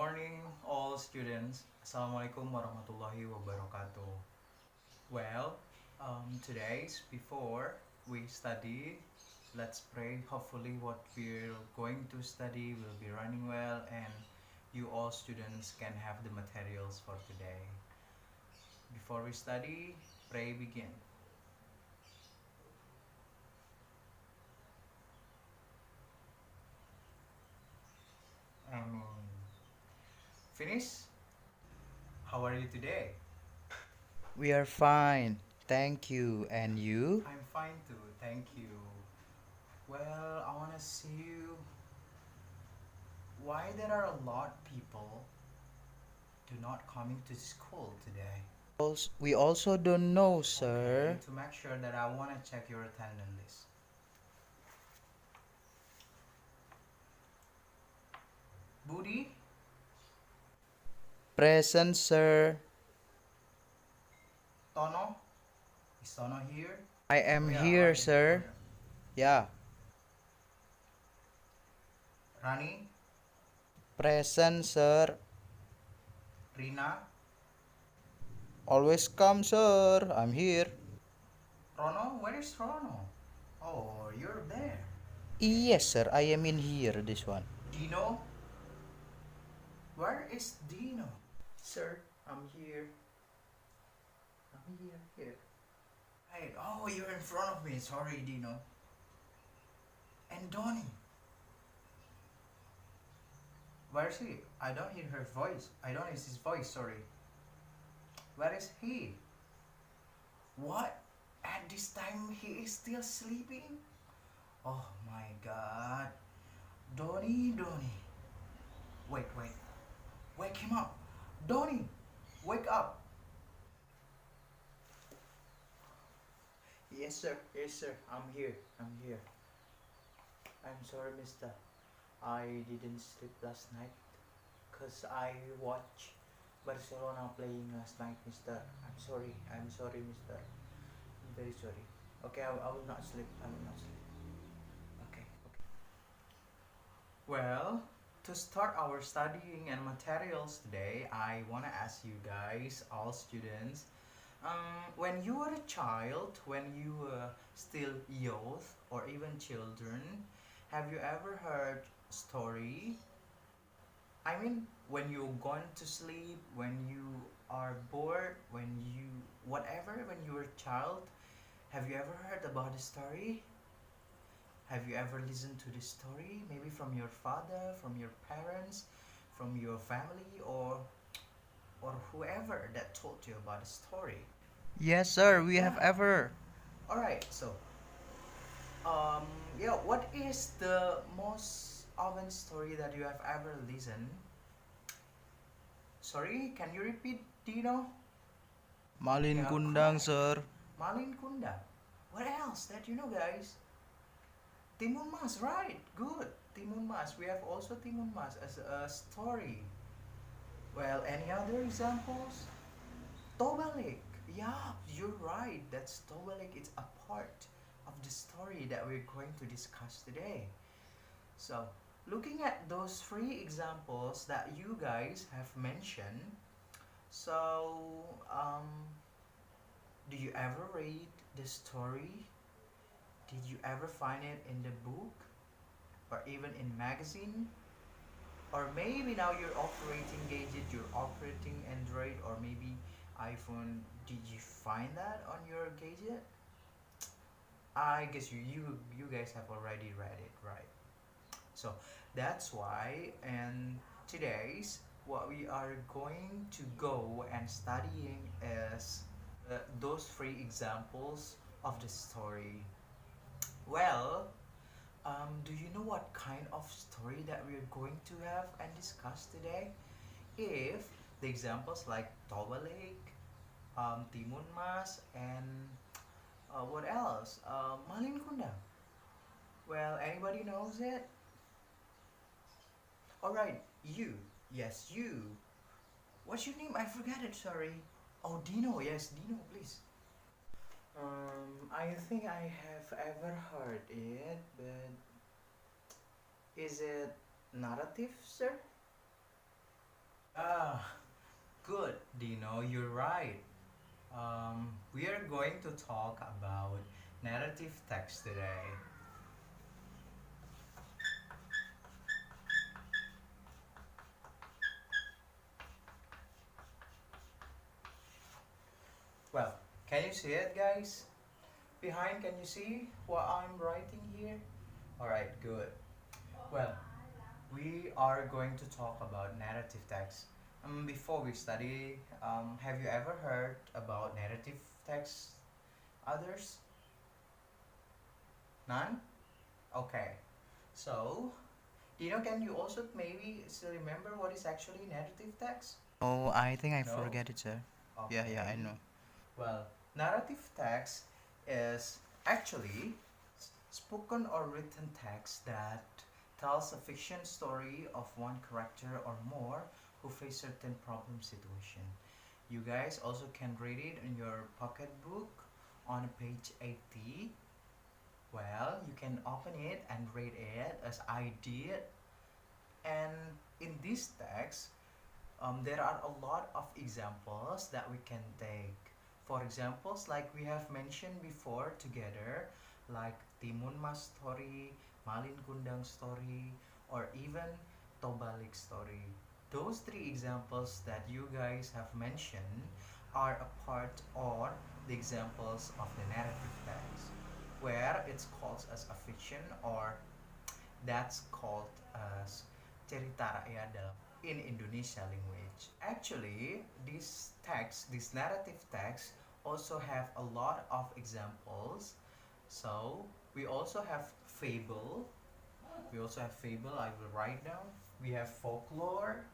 morning, all students. Assalamualaikum warahmatullahi wabarakatuh. Well, today's before we study, let's pray. Hopefully, what we're going to study will be running well, and you all students can have the materials for today. Before we study, pray begin. Amen. Finish? How are you today? We are fine, thank you. And you? I'm fine too, thank you. Well, I wanna see you. Why there are a lot people do not coming to school today? We also don't know, Okay, sir. to make sure that I wanna check your attendance list. Budi, Present, sir. Tono, is Tono here? I Oh am yeah, here, right. Oh sir. yeah. Yeah, Rani, present, sir. Rina, Always come, sir. I'm here. Rono, where is Rono? Oh, you're there. Yes, sir. I am in here, this one. Dino, where is Dino? Sir, I'm here. I'm here. Hey, oh, you're in front of me. Sorry, Dino. And Donnie, where is he? I don't hear her voice. I don't hear his voice, sorry. Where is he? What? At this time he is still sleeping? Oh my god. Donnie. Wait. Wake him up. Donnie, wake up. Yes, sir. I'm here. I'm sorry, mister. I didn't sleep last night because I watched Barcelona playing last night, mister. I'm sorry, mister. I'm very sorry. Okay, I will not sleep. Okay. Well, to start our studying and materials today, I want to ask you guys, all students, when you were a child, when you were still youth or even children, have you ever heard story? I mean, when you're gone to sleep, when you are bored, when you whatever, when you were a child, have you ever heard about the story? Have you ever listened to this story? Maybe from your father, from your parents, from your family, or whoever that told you about the story. Yes, sir. We have Yeah. ever. All right. So, um, yeah. What is the most often story that you have ever listened? Sorry, can you repeat, Dino? Malin Yeah, Kundang, correct. sir. Malin Kunda. What else that you know, guys? Timun Mas, right? Good. Timun Mas. We have also Timun Mas as a story. Well, any other examples? Tobalik. Yeah, you're right. That's Tobalik. It's a part of the story that we're going to discuss today. So, looking at those three examples that you guys have mentioned, so um, do you ever read the story? Did you ever find it in the book or even in magazine? Or maybe now you're operating gadget, you're operating Android or maybe iPhone. Did you find that on your gadget? I guess you guys have already read it, right? So that's why, and today's what we are going to go and studying is those three examples of the story. Well, do you know what kind of story that we're going to have and discuss today? If the examples like Toba Lake, Timun Mas, and what else? Malin Kundang. Well, anybody knows it? Alright, you. Yes, you. What's your name? I forgot it, sorry. Oh, Dino. Yes, Dino, please. I think I have ever heard it, but is it narrative, sir? Ah, good, Dino, you're right. We are going to talk about narrative text today. Well, can you see it, guys? Behind, can you see what I'm writing here? Alright, good. Well, we are going to talk about narrative text. Before we study, have you ever heard about narrative text? Others? None? Okay. So, Dino, can you also maybe still remember what is actually narrative text? Oh, I think I No? forget it, sir. Yeah, I Okay. know. Well, narrative text is actually spoken or written text that tells a fiction story of one character or more who face certain problem situation. You guys also can read it in your pocket book on page 80. Well, you can open it and read it as I did. And in this text, there are a lot of examples that we can take. For examples, like we have mentioned before together, like Timun Mas story, Malin Kundang story, or even Tobalik story. Those three examples that you guys have mentioned are a part or the examples of the narrative text, where it's called as a fiction or that's called as cerita rakyat dalam in Indonesia language. Actually, this narrative text also have a lot of examples. So we also have fable. We also have fable. I will write down. We have folklore,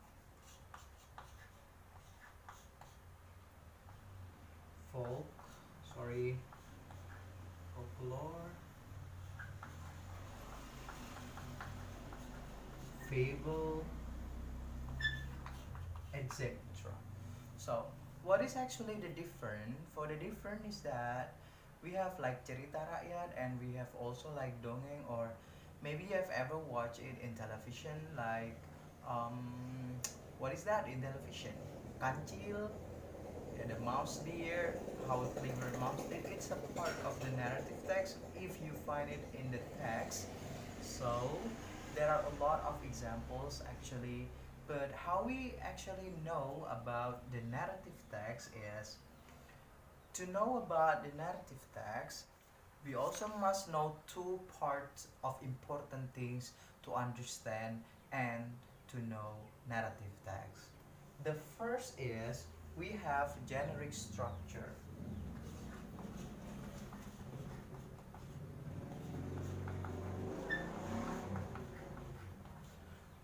folk. Sorry, folklore, fable, etc. So, what is actually the different? For the different is that we have like cerita rakyat and we have also like dongeng or maybe you have ever watched it in television like um what is that in television? Kancil, yeah, the mouse deer, how clever mouse deer. It's a part of the narrative text if you find it in the text. So there are a lot of examples actually, but how we actually know about the narrative text is to know about the narrative text, we also must know two parts of important things to understand and to know narrative text. The first is we have generic structure.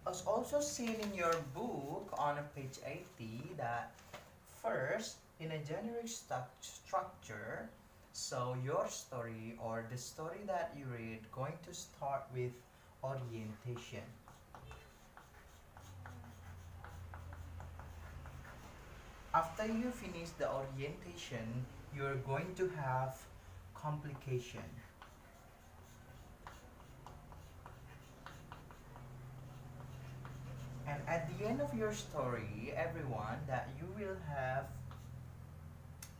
As also seen in your book on page 80 that first in a generic structure, so your story or the story that you read going to start with orientation. After you finish the orientation, you're going to have complication. And at the end of your story, everyone, that you will have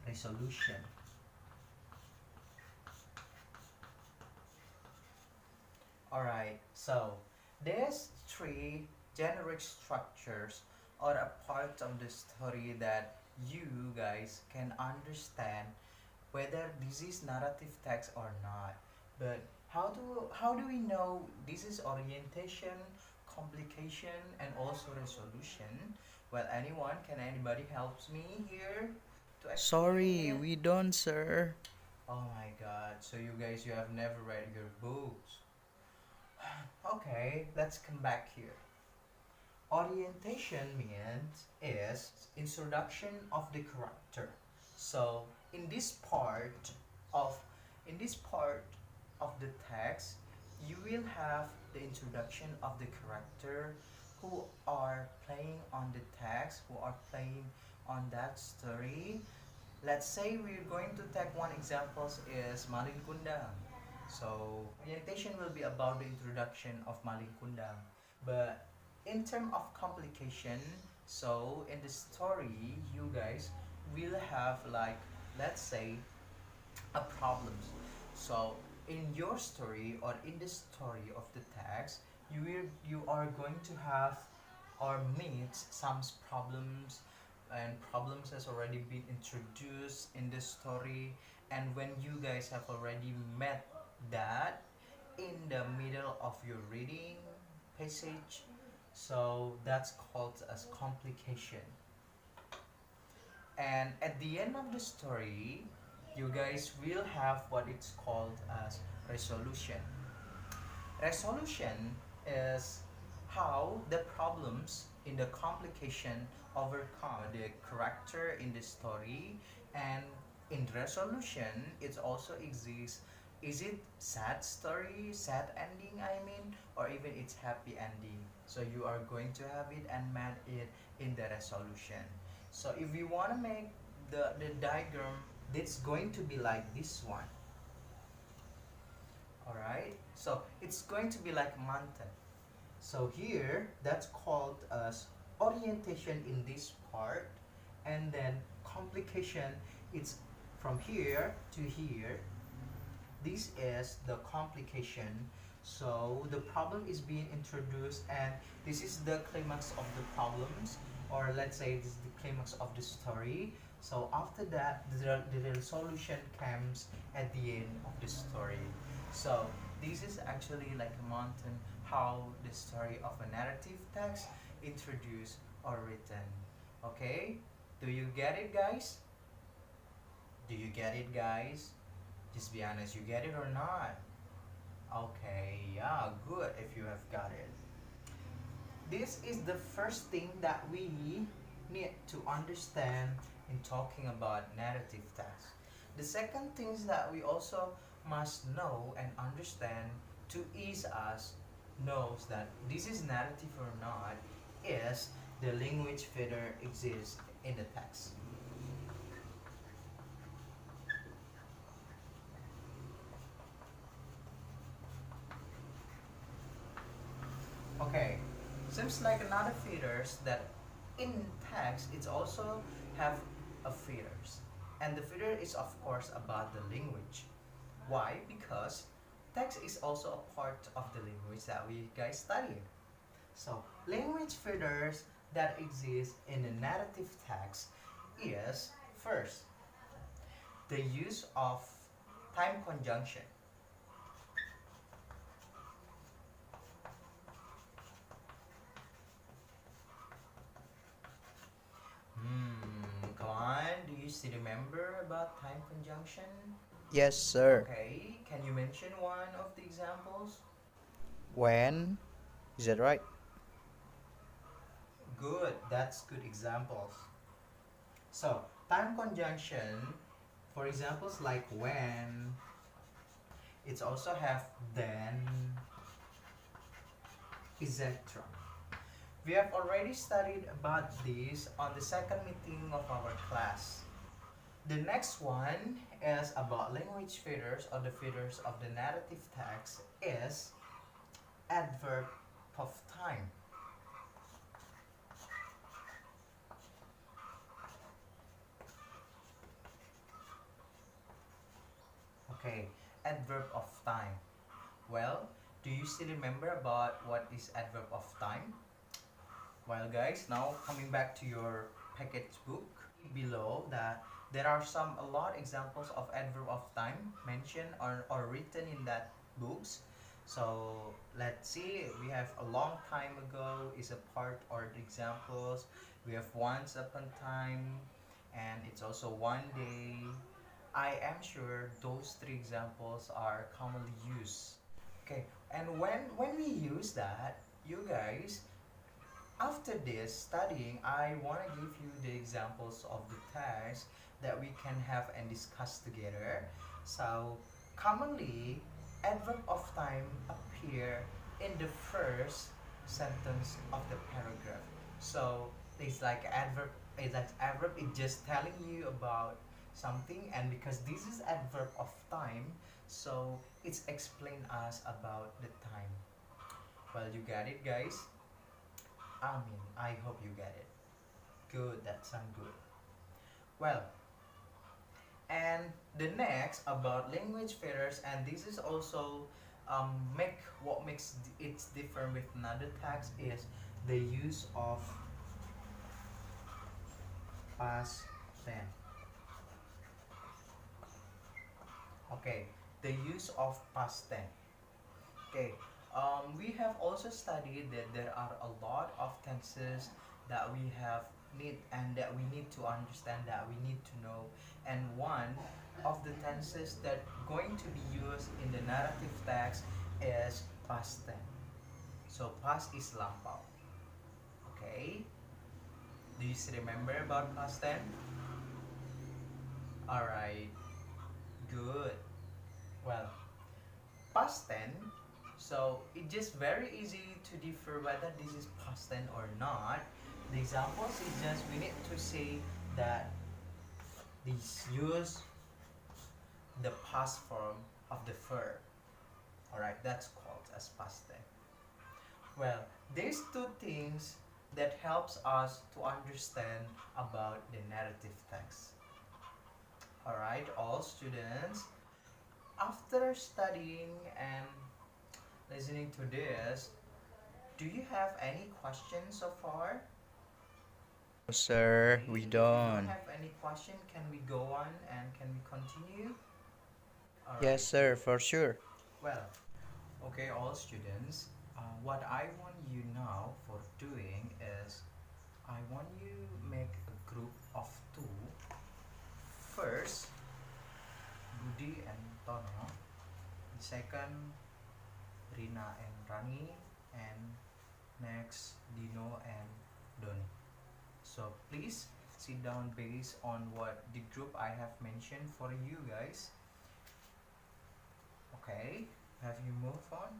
resolution. Alright, so there's three generic structures or a part of the story that you guys can understand whether this is narrative text or not. But how do we know this is orientation, complication, and also resolution? Well, anybody helps me here to explain Sorry, it? we don't, sir. Oh my god, so you have never read your books. Okay, let's come back here. Orientation means is introduction of the character. So in this part of in this part of the text, you will have the introduction of the character who are playing on the text, who are playing on that story. Let's say we're going to take one example is Malin Kundang. So orientation will be about the introduction of Malin Kundang. But in terms of complication, So in the story, you guys will have like, let's say, a problems. So in your story or in the story of the text, you are going to have or meet some problems, and problems has already been introduced in the story. And when you guys have already met that in the middle of your reading passage, so that's called as complication. And at the end of the story, you guys will have what it's called as resolution. Resolution is how the problems in the complication overcome the character in the story. And in resolution it also exists, is it sad story, sad ending, I mean, or even it's happy ending. So you are going to have it and map it in the resolution. So if we want to make the diagram, it's going to be like this one. Alright, so it's going to be like mountain. So here, that's called as orientation in this part, and then complication, it's from here to here. This is the complication. So the problem is being introduced, and this is the climax of the problems, or let's say this is the climax of the story. So after that, the resolution comes at the end of the story. So this is actually like a mountain, how the story of a narrative text introduced or written. Okay, do you get it, guys? Do you get it, guys? Just be honest, you get it or not? Okay, yeah, good if you have got it. This is the first thing that we need to understand in talking about narrative text. The second things that we also must know and understand to ease us knows that this is narrative or not is the language feeder exists in the text. Okay, seems like another feeders that in text it's also have a feeders, and the feeder is of course about the language. Why? Because text is also a part of the language that we guys study. So language feeders that exist in the narrative text is first the use of time conjunction. Come on, do you still remember about time conjunction? Yes, sir. Okay, can you mention one of the examples? When? Is that right? Good, that's good examples. So, time conjunction, for examples like when, it's also have then, etc. We have already studied about this on the second meeting of our class. The next one is about language feeders or the feeders of the narrative text is adverb of time. Okay, adverb of time. Well, do you still remember about what is adverb of time? Well, guys, now coming back to your package book, below that there are some a lot examples of adverb of time mentioned or written in that books. So let's see, we have a long time ago is a part or the examples. We have once upon time, and it's also one day. I am sure those three examples are commonly used. Okay, and when we use that, you guys, after this studying, I want to give you the examples of the text that we can have and discuss together. So, commonly, adverb of time appear in the first sentence of the paragraph. So, it's like adverb, it's just telling you about something, and because this is adverb of time, so it's explain us about the time. Well, you got it, guys? I mean, I hope you get it. Good, that sounds good. Well, and the next about language filters, and this is also make what makes it different with another text is the use of past tense. Okay, the use of past tense. Okay, we have also studied that there are a lot of tenses that we have need and that we need to understand, that we need to know, and one of the tenses that going to be used in the narrative text is past tense. So past is lampau. Okay, do you still remember about past tense? All right, good. Well, past tense, so it's just very easy to differ whether this is past tense or not. The examples is just we need to say that this use the past form of the verb. Alright, that's called as past tense. Well, these two things that helps us to understand about the narrative text. Alright, all students, after studying and listening to this, do you have any questions so far? No, sir, Okay, we if you don't don't. have any question, can we go on and can we continue? Yes, Alright, sir, good. for sure. Well, okay, all students, what I want you now for doing is I want you make a group of two. First, Budi and Tono. The second, Rina and Rani. And next, Dino and Doni. So please sit down based on what the group I have mentioned for you guys. Okay, have you moved on?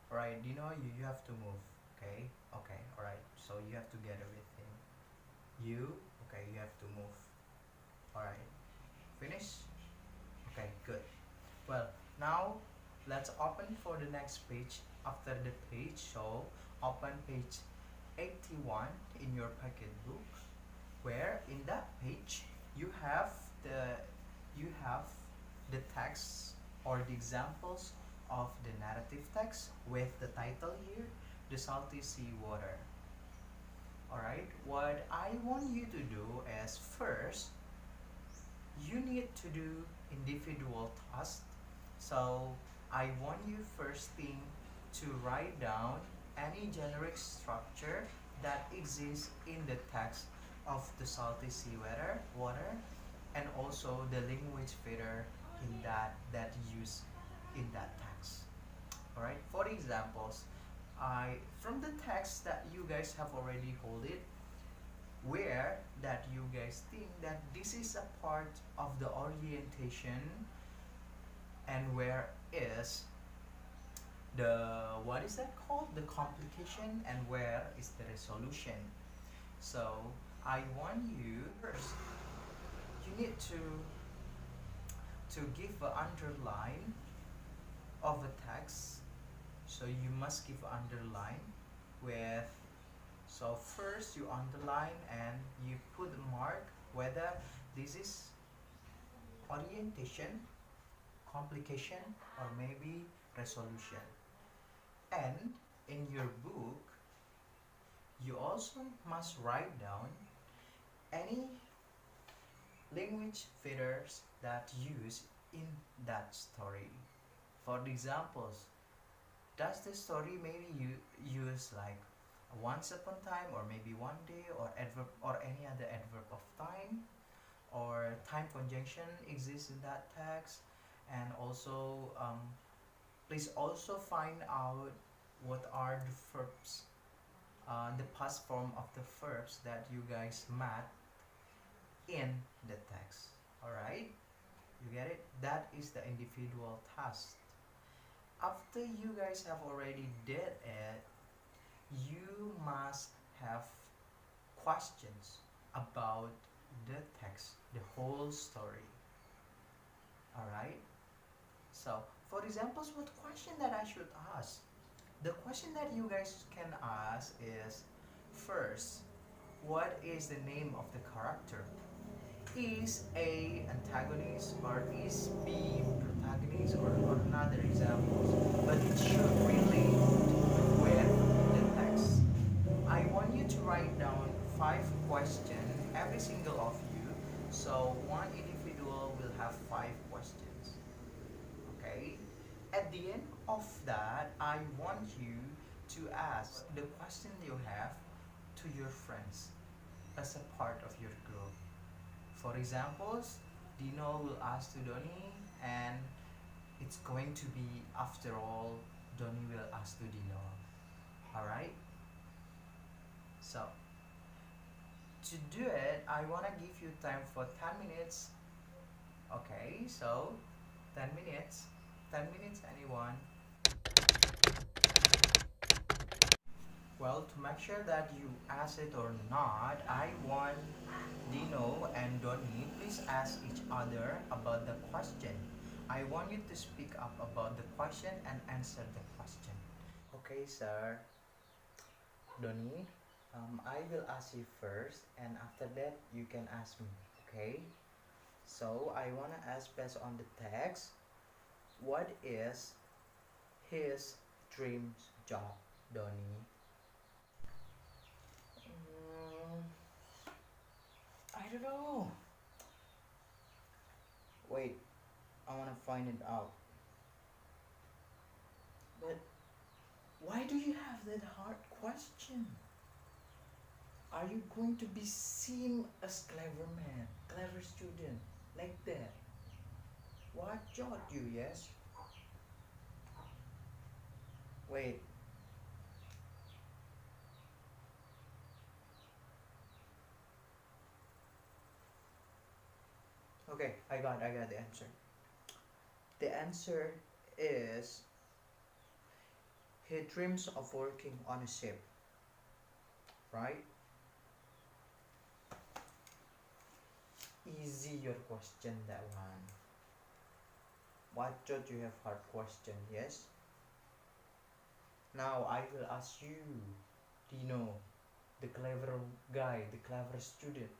Right, Dino, you have to move. Okay, okay, alright. So you have to get everything. You, okay, you have to move. Alright, finish? Okay, good. Well, now let's open for the next page after the page. So open page 81 in your packet book, where in that page you have the you have the text or the examples of the narrative text with the title here, the salty sea water. Alright, what I want you to do is first you need to do individual tasks. So I want you first thing to write down any generic structure that exists in the text of the salty sea water, and also the language feeder in that use in that text. All right. For examples, I from the text that you guys have already hold it, where that you guys think that this is a part of the orientation, and where is the what is that called, the complication, and where is the resolution. So I want you first, you need to give an underline of a text. So you must give an underline with, so first you underline and you put a mark whether this is orientation, complication, or maybe resolution. And in your book, you also must write down any language feeders that use in that story. For the examples, does the story maybe you use like once upon time, or maybe one day, or adverb, or any other adverb of time, or time conjunction exists in that text? And also, please also find out what are the verbs, the past form of the verbs that you guys met in the text. All right, you get it? That is the individual task. After you guys have already did it, you must have questions about the text, the whole story. All right. So, for examples, what question that I should ask? The question that you guys can ask is, first, What is the name of the character? Is A antagonist or is B protagonist or another examples? But it should relate with the text. I want you to write down 5 questions, every single of you. So one individual will have 5 questions. Okay? At the end of that, I want you to ask the question you have to your friends as a part of your group. For examples, Dino will ask to Donny, and it's going to be after all, Donny will ask to Dino. Alright? So, to do it, I wanna give you time for 10 minutes. Okay, so 10 minutes. 10 minutes, anyone? Well, to make sure that you ask it or not, I want Dino and Donny, please ask each other about the question. I want you to speak up about the question and answer the question. Okay, sir. Donny, I will ask you first, and after that, you can ask me. Okay? So, I want to ask based on the text, what is his dream job, Donny? Mm, I don't know. Wait, I want to find it out. But why do you have that hard question? Are you going to be seen as clever man, clever student, like that? What taught you, yes? Wait, okay, I got the answer. The answer is he dreams of working on a ship, right? Easy your question, that one. What thought you have hard question, yes? Now I will ask you, Dino, the clever guy, the clever student.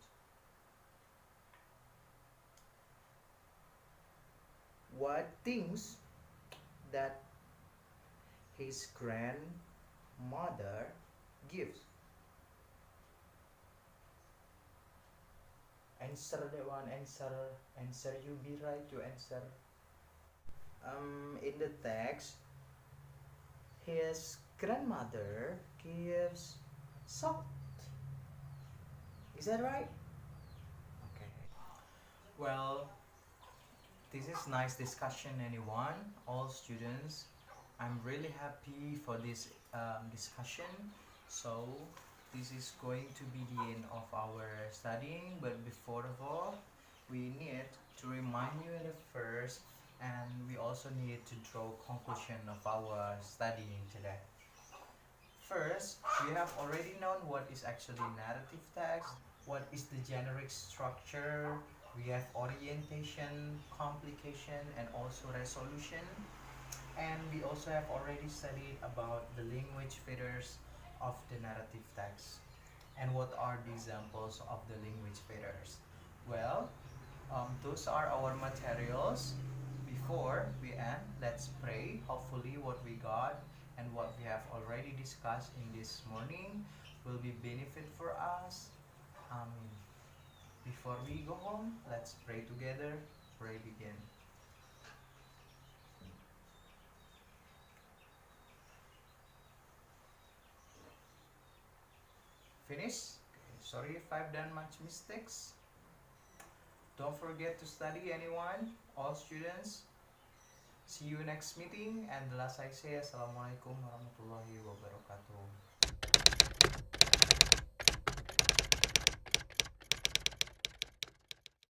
What things that his grandmother gives? Answer that one, answer, you be right to answer. In the text, his grandmother gives salt. Is that right? Okay. Well, this is nice discussion, anyone, all students. I'm really happy for this discussion. So, this is going to be the end of our studying. But before of all, we need to remind you in the first, and we also need to draw conclusion of our studying today. First, we have already known what is actually narrative text, what is the generic structure, we have orientation, complication, and also resolution. And we also have already studied about the language features of the narrative text. And what are the examples of the language features? Well, those are our materials. Before we end, let's pray. Hopefully, what we got and what we have already discussed in this morning will be benefit for us. Before we go home, let's pray together. Pray begin. Finish? Okay. Sorry if I've done much mistakes. Don't forget to study, anyone, all students. See you next meeting, and the last I say, Assalamualaikum warahmatullahi wabarakatuh.